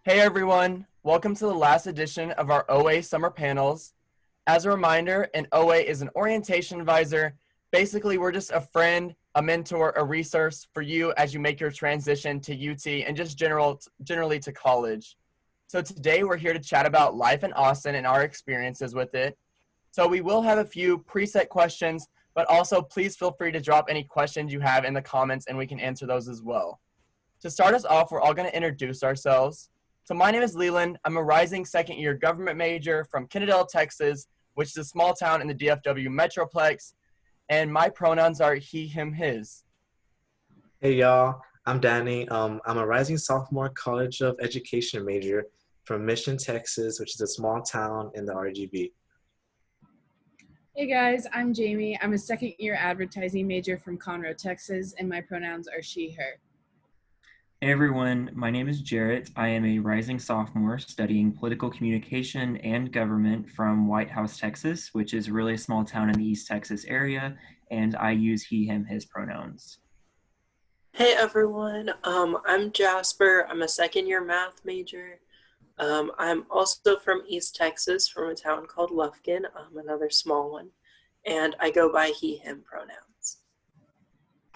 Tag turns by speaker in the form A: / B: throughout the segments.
A: Hey everyone, welcome to the last edition of our OA summer panels. As a reminder, an OA is an orientation advisor. Basically, we're just a friend, a mentor, a resource for you as you make your transition to UT and just generally to college. So today we're here to chat about life in Austin and our experiences with it. So we will have a few preset questions, but also please feel free to drop any questions you have in the comments and we can answer those as well. To start us off, we're all going to introduce ourselves. So my name is Leland. I'm a rising second-year government major from Kennedale, Texas, which is a small town in the DFW Metroplex, and my pronouns are he, him, his.
B: Hey y'all, I'm Danny. I'm a rising sophomore College of Education major from Mission, Texas, which is a small town in the RGV.
C: Hey guys, I'm Jamie. I'm a second year advertising major from Conroe, Texas, and my pronouns are she, her.
D: Hey everyone, my name is Jarrett. I am a rising sophomore studying political communication and government from White House, Texas, which is really a small town in the East Texas area, and I use he, him, his pronouns.
E: Hey everyone, I'm Jasper. I'm a second year math major. I'm also from East Texas, from a town called Lufkin, another small one, and I go by he, him pronouns.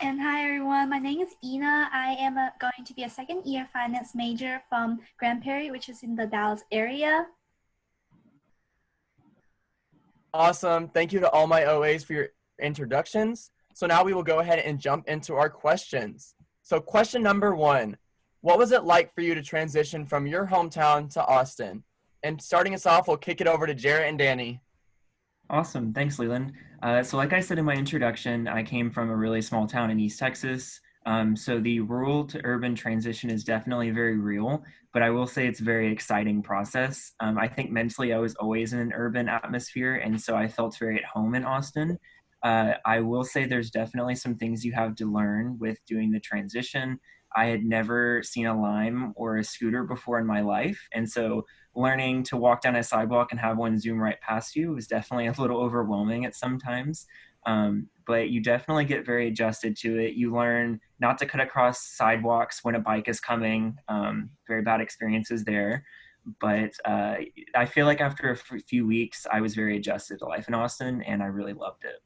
F: And hi everyone, my name is Ina. I am going to be a second year finance major from Grand Prairie, which is in the Dallas area.
A: Awesome. Thank you to all my OAs for your introductions. So now we will go ahead and jump into our questions. So question number 1, what was it like for you to transition from your hometown to Austin? And starting us off, we'll kick it over to Jarrett and Danny.
D: Awesome, thanks Leland. So like I said in my introduction, I came from a really small town in East Texas. So the rural to urban transition is definitely very real, but I will say it's a very exciting process. I think mentally I was always in an urban atmosphere, and so I felt very at home in Austin. I will say there's definitely some things you have to learn with doing the transition. I had never seen a Lime or a scooter before in my life, and so learning to walk down a sidewalk and have one zoom right past you was definitely a little overwhelming at some times. But you definitely get very adjusted to it. You learn not to cut across sidewalks when a bike is coming. Very bad experiences there. But I feel like after a few weeks, I was very adjusted to life in Austin, and I really loved it.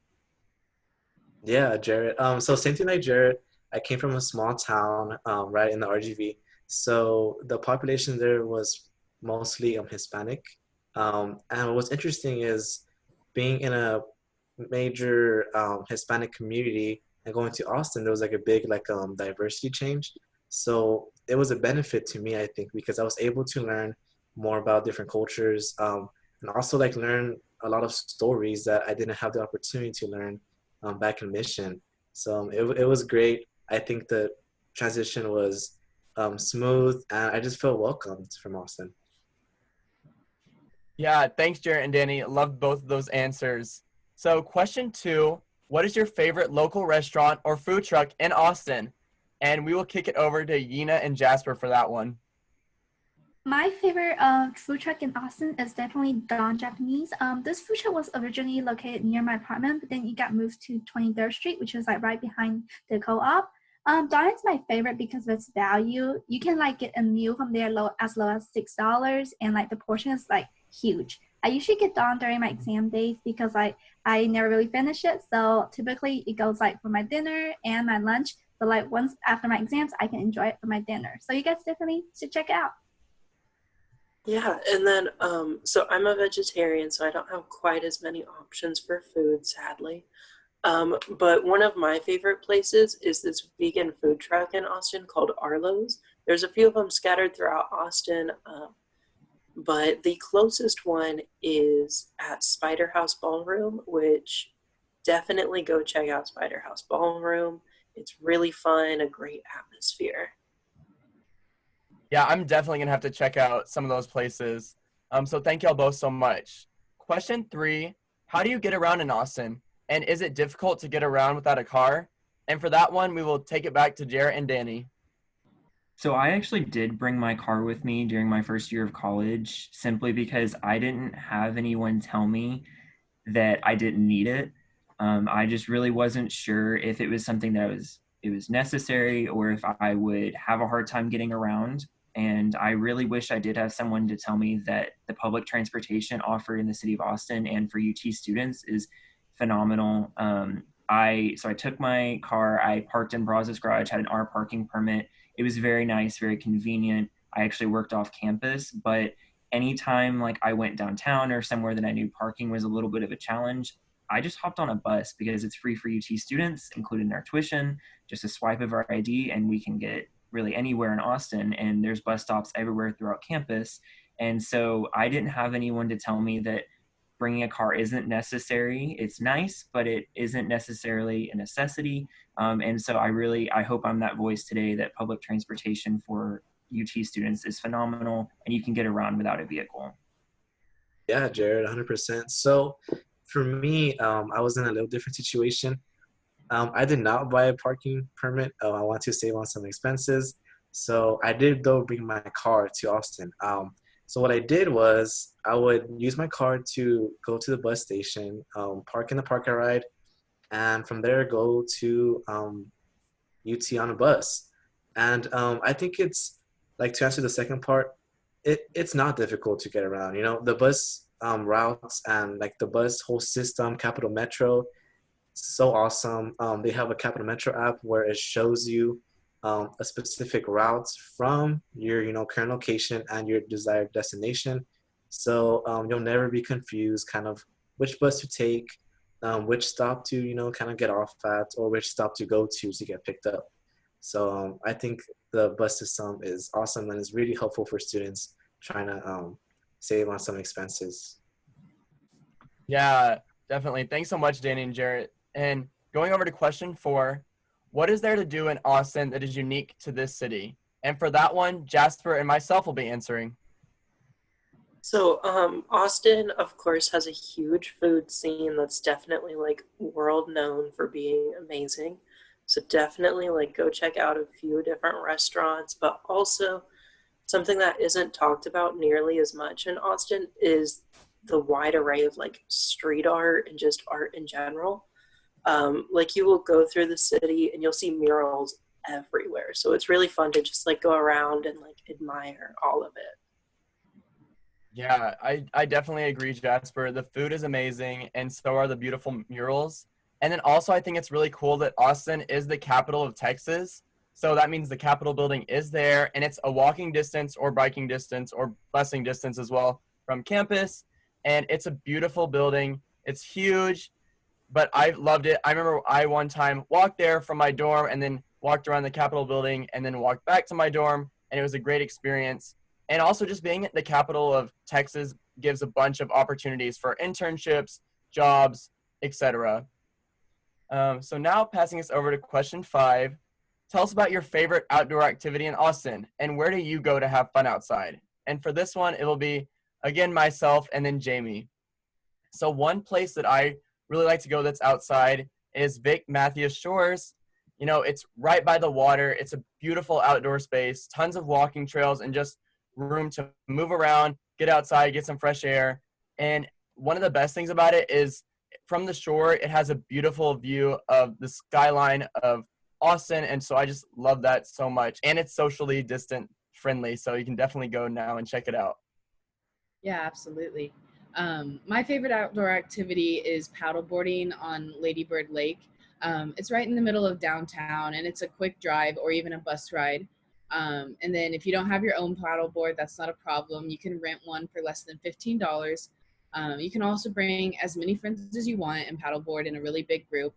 B: Yeah, Jarrett. So same thing like Jarrett. I came from a small town, right in the RGV. So the population there was mostly Hispanic. And what's interesting is being in a major Hispanic community and going to Austin, there was like a big diversity change. So it was a benefit to me, I think, because I was able to learn more about different cultures, and also like learn a lot of stories that I didn't have the opportunity to learn back in Mission. So it was great. I think the transition was smooth, and I just felt welcomed from Austin.
A: Yeah, thanks, Jarrett and Danny. Loved both of those answers. So question 2, what is your favorite local restaurant or food truck in Austin? And we will kick it over to Yina and Jasper for that one.
F: My favorite food truck in Austin is definitely Don Japanese. This food truck was originally located near my apartment, but then it got moved to 23rd Street, which is like right behind the co-op. Don is my favorite because of its value. You can like get a meal from there as low as $6, and like the portion is like huge. I usually get Don during my exam days because I never really finish it. So typically it goes like for my dinner and my lunch. But like once after my exams, I can enjoy it for my dinner. So you guys definitely should check it out.
E: Yeah, and then, so I'm a vegetarian, so I don't have quite as many options for food, sadly. But one of my favorite places is this vegan food truck in Austin called Arlo's. There's a few of them scattered throughout Austin, but the closest one is at Spider House Ballroom, which definitely go check out Spider House Ballroom. It's really fun, a great atmosphere.
A: Yeah, I'm definitely gonna have to check out some of those places. So thank y'all both so much. Question 3, how do you get around in Austin? And is it difficult to get around without a car? And for that one, we will take it back to Jarrett and Danny.
D: So I actually did bring my car with me during my first year of college simply because I didn't have anyone tell me that I didn't need it. I just really wasn't sure if it was something that it was necessary or if I would have a hard time getting around. And I really wish I did have someone to tell me that the public transportation offered in the city of Austin and for UT students is phenomenal. So I took my car, I parked in Brazos Garage, had an R parking permit. It was very nice, very convenient. I actually worked off campus, but anytime like I went downtown or somewhere that I knew parking was a little bit of a challenge, I just hopped on a bus because it's free for UT students, including our tuition, just a swipe of our ID, and we can get really anywhere in Austin. And there's bus stops everywhere throughout campus. And so I didn't have anyone to tell me that bringing a car isn't necessary. It's nice, but it isn't necessarily a necessity. And so I hope I'm that voice today that public transportation for UT students is phenomenal and you can get around without a vehicle.
B: Yeah, Jared, 100%. So for me, I was in a little different situation. I did not buy a parking permit. I want to save on some expenses. So I did, though, bring my car to Austin. So what I did was I would use my car to go to the bus station, park in the park and ride, and from there go to UT on a bus. And I think it's like to answer the second part, it's not difficult to get around. You know, the bus routes and like the bus whole system, Capital Metro, so awesome. They have a Capital Metro app where it shows you a specific route from your, current location and your desired destination. So you'll never be confused kind of which bus to take, which stop to, kind of get off at, or which stop to go to get picked up. So I think the bus system is awesome and is really helpful for students trying to save on some expenses.
A: Yeah, definitely. Thanks so much, Danny and Jarrett. And going over to question 4, what is there to do in Austin that is unique to this city? And for that one, Jasper and myself will be answering.
E: So, Austin, of course, has a huge food scene that's definitely like world known for being amazing. So definitely like go check out a few different restaurants, but also something that isn't talked about nearly as much in Austin is the wide array of like street art and just art in general. Like you will go through the city and you'll see murals everywhere. So it's really fun to just like go around and like admire all of it.
A: Yeah, I definitely agree, Jasper. The food is amazing, and so are the beautiful murals. And then also, I think it's really cool that Austin is the capital of Texas. So that means the Capitol building is there, and it's a walking distance or biking distance or busing distance as well from campus. And it's a beautiful building. It's huge, but I loved it. I remember I one time walked there from my dorm and then walked around the Capitol building and then walked back to my dorm, and it was a great experience. And also just being at the capital of Texas gives a bunch of opportunities for internships, jobs, etc. So now passing us over to question 5. Tell us about your favorite outdoor activity in Austin, and where do you go to have fun outside? And for this one, it will be, again, myself and then Jamie. So one place that I really like to go that's outside is Vic Matthews Shores. You know, it's right by the water. It's a beautiful outdoor space, tons of walking trails, and just room to move around, get outside, get some fresh air. And one of the best things about it is from the shore, it has a beautiful view of the skyline of Austin. And so I just love that so much. And it's socially distant friendly. So you can definitely go now and check it out.
C: Yeah, absolutely. My favorite outdoor activity is paddleboarding on Lady Bird Lake. It's right in the middle of downtown, and it's a quick drive or even a bus ride. And then if you don't have your own paddleboard, that's not a problem. You can rent one for less than $15. You can also bring as many friends as you want and paddleboard in a really big group.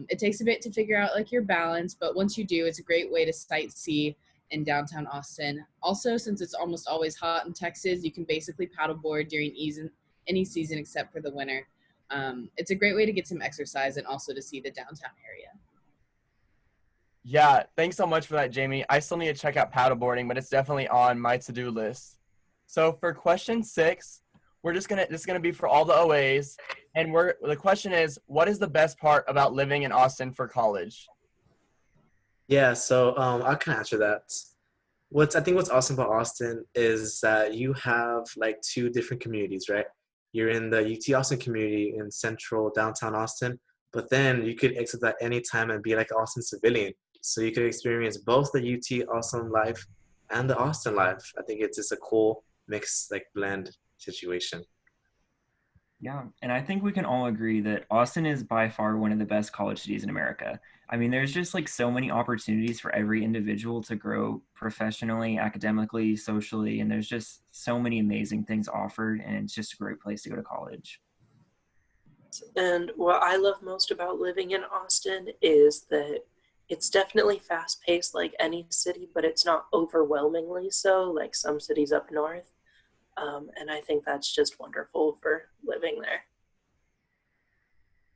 C: It takes a bit to figure out like your balance, but once you do, it's a great way to sightsee in downtown Austin. Also, since it's almost always hot in Texas, you can basically paddleboard during any season except for the winter. It's a great way to get some exercise and also to see the downtown area.
A: Yeah, thanks so much for that, Jamie. I still need to check out paddleboarding, but it's definitely on my to-do list. So for question 6, this is gonna be for all the OAs, and the question is, what is the best part about living in Austin for college?
B: Yeah, so I can answer that. I think what's awesome about Austin is that you have like 2 different communities, right? You're in the UT Austin community in central downtown Austin, but then you could exit that anytime and be like an Austin civilian. So you could experience both the UT Austin life and the Austin life. I think it's just a cool mix, like blend situation.
D: Yeah, and I think we can all agree that Austin is by far one of the best college cities in America. I mean, there's just like so many opportunities for every individual to grow professionally, academically, socially, and there's just so many amazing things offered, and it's just a great place to go to college.
E: And what I love most about living in Austin is that it's definitely fast paced like any city, but it's not overwhelmingly so like some cities up north. And I think that's just wonderful for living there.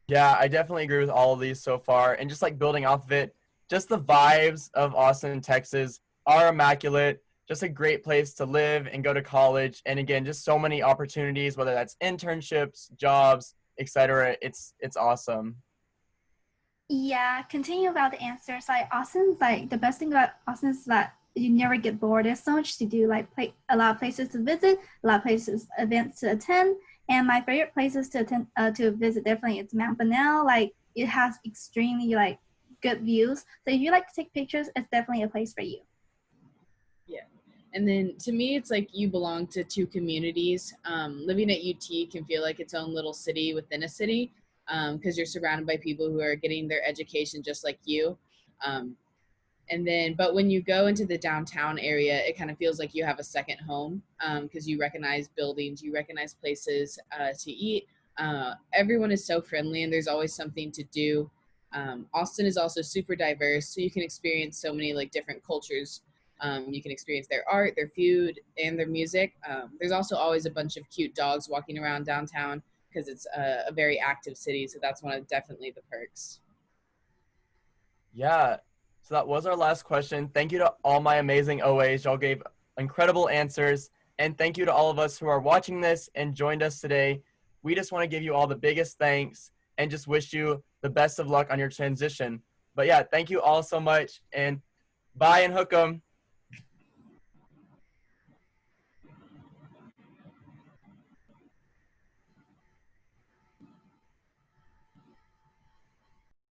A: Yeah, I definitely agree with all of these so far. And just like building off of it, just the vibes of Austin, Texas are immaculate. Just a great place to live and go to college. And again, just so many opportunities, whether that's internships, jobs, etc. It's awesome.
F: Yeah, continue about the answers. Like Austin's like the best thing about Austin is that you never get bored. There's so much to do, like a lot of places to visit, a lot of places, events to attend. And my favorite places to attend to visit definitely is Mount Bunnell. Like it has extremely like good views. So if you like to take pictures, it's definitely a place for you.
C: Yeah. And then to me, it's like you belong to two communities. Living at UT can feel like its own little city within a city because you're surrounded by people who are getting their education just like you. Um, and then, but when you go into the downtown area, it kind of feels like you have a second home because you recognize buildings, you recognize places to eat. Everyone is so friendly and there's always something to do. Austin is also super diverse, so you can experience so many like different cultures. You can experience their art, their food, and their music. There's also always a bunch of cute dogs walking around downtown because it's a very active city. So that's one of definitely the perks.
A: Yeah. So that was our last question. Thank you to all my amazing OAs. Y'all gave incredible answers. And thank you to all of us who are watching this and joined us today. We just want to give you all the biggest thanks and just wish you the best of luck on your transition. But yeah, thank you all so much. And bye and hook 'em.